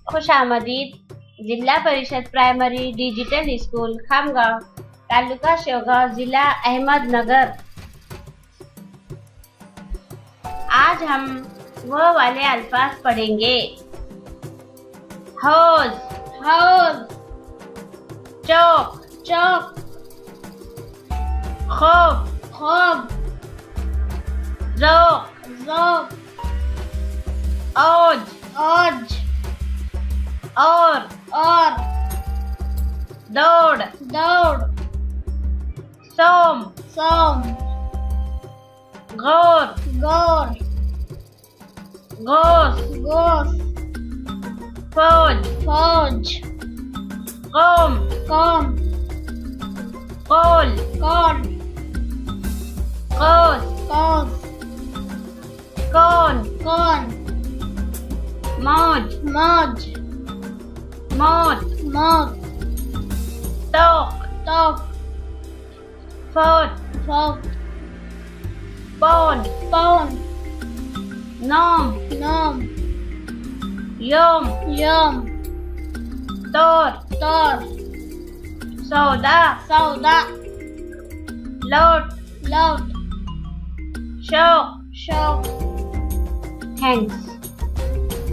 खुशामदीद जिल्हा परिषद primary digital school Khamgaon, taluka Shevgaon, जिला अहमदनगर। आज हम वो वाले अल्फाज पढ़ेंगे। हौज, हौज, चौक, चौक, खौफ, खौफ, ज़ौक़, ज़ौक़, औज, औज, और, दौड़, दौड़, सोम, सोम, गौर, गौर, गोश, गोश, फौज, फौज, कौम, कौम, कौल, कौन, कौस, कौस, कौन, कौन, मौज, मौज, मौत, मौत, तोक, तोक, फौत, फौक, पौन, पौन, नौम, नोम, योम, यम, तौर, तौर, सौदा, सौदा, लौट, लौट, शौक। शौक। थैंक्स।